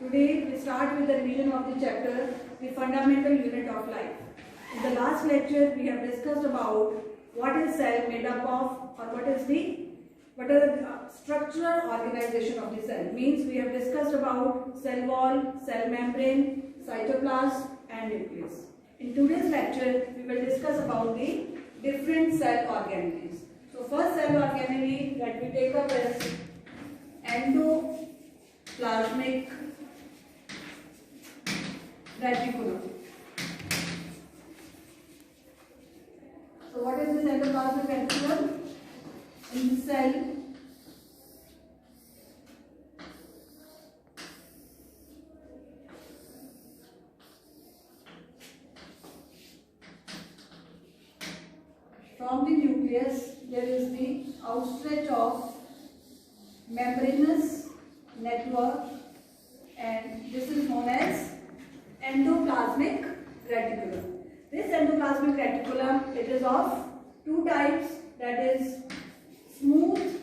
Today we start with the revision of the chapter, the fundamental unit of life. In the last lecture we have discussed about what is cell made up of, or what are the structural organization of the cell. Means we have discussed about cell wall, cell membrane, cytoplasm and nucleus. In today's lecture we will discuss about the different cell organelles. So first cell organelle that we take up is endoplasmic reticulum. So what is this endoplasmic reticulum? In the cell, from the nucleus there is the outstretch of membranous network, and this is known as endoplasmic reticulum. This endoplasmic reticulum, it is of two types, that is smooth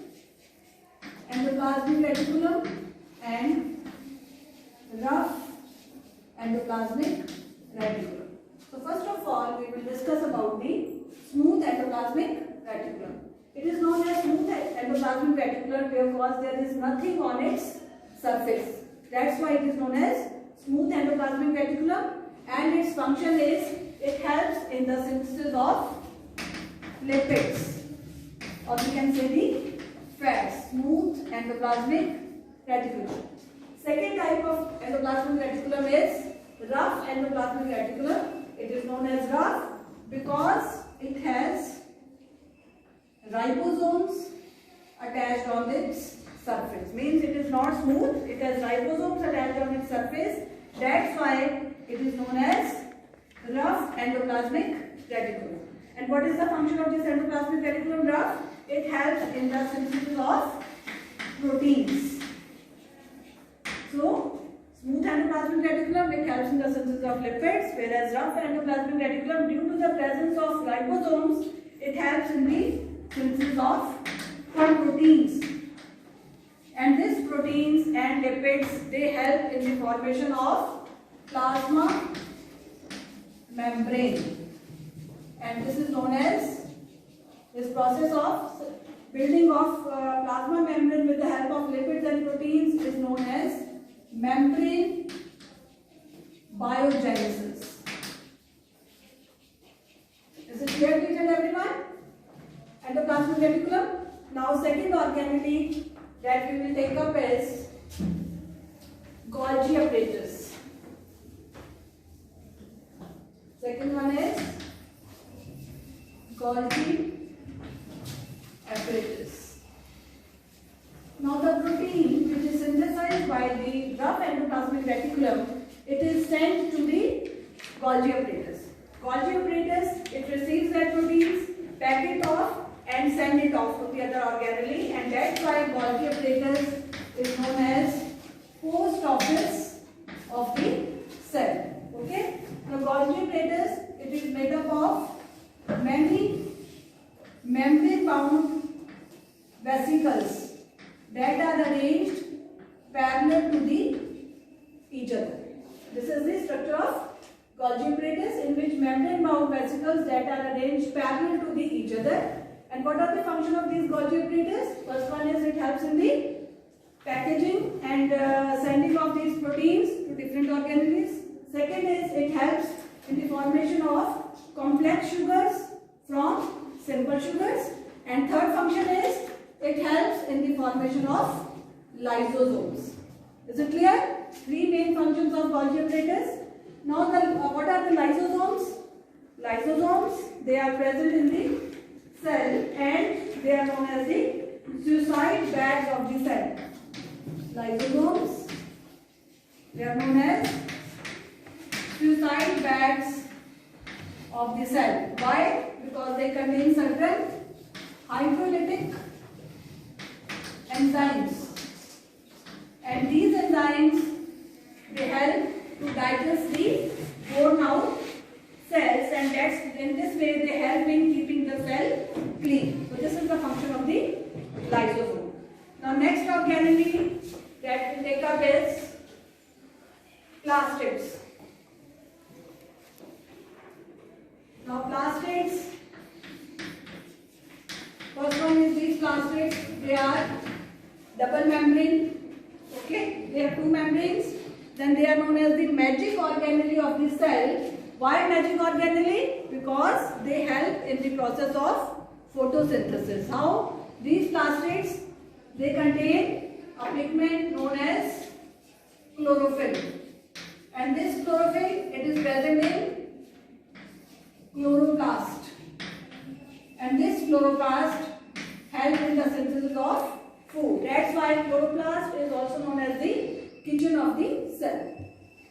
endoplasmic reticulum and rough endoplasmic reticulum. So first of all we will discuss about the smooth endoplasmic reticulum. It is known as smooth endoplasmic reticulum because there is nothing on its surface. That's why it is known as smooth endoplasmic reticulum, and its function is it helps in the synthesis of lipids, or we can say the fats. Smooth endoplasmic reticulum. Second type of endoplasmic reticulum is rough endoplasmic reticulum. It is known as rough because it has ribosomes attached on its surface. Means it is not smooth, it has ribosomes attached on its surface. That's why it is known as rough endoplasmic reticulum. And what is the function of this endoplasmic reticulum rough? It helps in the synthesis of proteins. So smooth endoplasmic reticulum, it helps in the synthesis of lipids, whereas rough endoplasmic reticulum, due to the presence of ribosomes, it helps in the synthesis of proteins. And these proteins and lipids, they help in the formation of plasma membrane. And this is known as, this process of building of plasma membrane with the help of lipids and proteins is known as membrane biogenesis. Is it clear to each and everyone? Endoplasmic reticulum. Now second organelle that we will take up is Golgi apparatus. Second one is Golgi apparatus. Now the protein which is synthesized by the rough endoplasmic reticulum, it is sent to the Golgi apparatus. Golgi apparatus, it receives that proteins, pack it off and send it off to the other organelle, and that's why Golgi apparatus is known as post office of the cell. Okay? Now Golgi apparatus, it is made up of many membrane bound vesicles that are arranged parallel to each other. This is the structure of Golgi apparatus, in which membrane bound vesicles that are arranged parallel to each other. And what are the function of these Golgi apparatus? First one is it helps in the packaging and sending of these proteins to different organelles. Second is it helps in the formation of complex sugars from simple sugars. And third function is it helps in the formation of lysosomes. Is it clear? Three main functions of Golgi apparatus. Now what are the lysosomes? Lysosomes, they are present in the cell and they are known as the suicide bags of the cell. Lysosomes, they are known as suicide bags of the cell. Why? Because they contain certain hydrolytic enzymes, and these enzymes, they help to digest the worn out cells, and that's in this way they help in keeping the cell clean. So this is the function of the lysosome. Now next organelle that will take up is plastids. Now plastids, first one is these plastids. They are double membrane. Okay, they have two membranes. Then they are known as the magic organelle of the cell. Why magic organelle? Because they help in the process of photosynthesis. How? These plastids, they contain a pigment known as chlorophyll. And this chlorophyll, it is present in chloroplast. And this chloroplast helps in the synthesis of food. That's why chloroplast is also known as the kitchen of the cell.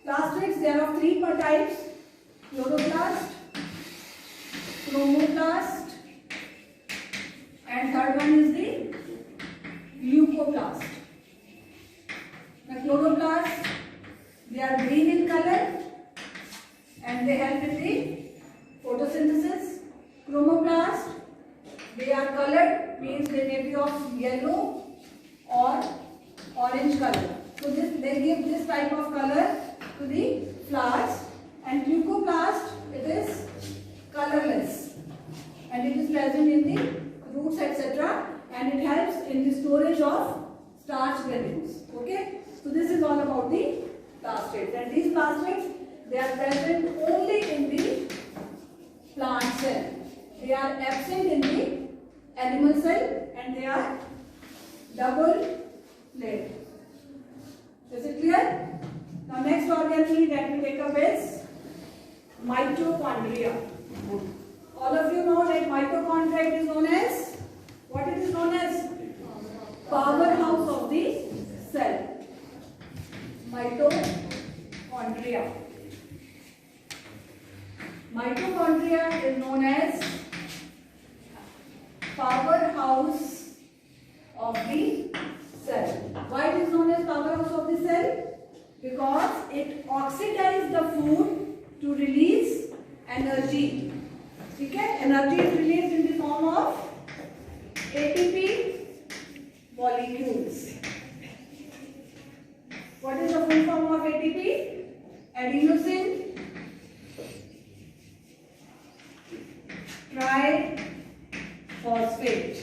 Plastids, there are three types: chloroplast, chromoplast, and third one is the leucoplast. The chloroplast, they are green in color and they help in the photosynthesis. Chromoplast, they are colored, means they may be of yellow or orange color. So they give this type of color to the flowers. And leucoplast, it is colorless and it is present in the roots, etc. and it helps in the storage of starch granules. Okay, so this is all about the plastids. And these plastids, they are present only in the plant cell. They are absent in the animal cell and they are double layered. Is it clear? Now next organelle that we take up is mitochondria. All of you know that mitochondria is known as, what it is known as? Powerhouse of the cell. Mitochondria. Mitochondria is known as powerhouse of the cell. Why it is known as powerhouse of the cell? Because it oxidizes the food to release energy. Okay? Energy is released in the form of ATP molecules. What is the full form of ATP? Adenosine triphosphate.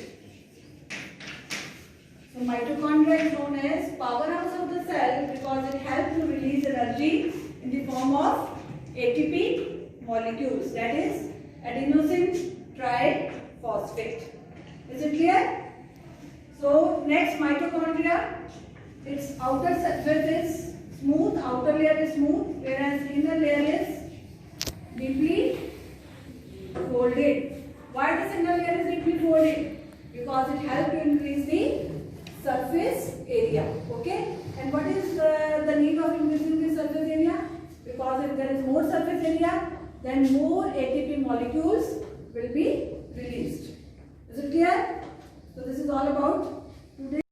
So mitochondria is known as powerhouse of the cell because it helps to release energy in the form of ATP molecules, that is adenosine triphosphate. Is it clear? So next, mitochondria, its outer surface is smooth, outer layer is smooth, whereas inner layer is deeply folded. Why this inner layer is deeply folded? Because it helps to increase the surface area. Okay? And what is the need of increasing the surface area? Because if there is more surface area, then more ATP molecules will be released. Is it clear? So this is all about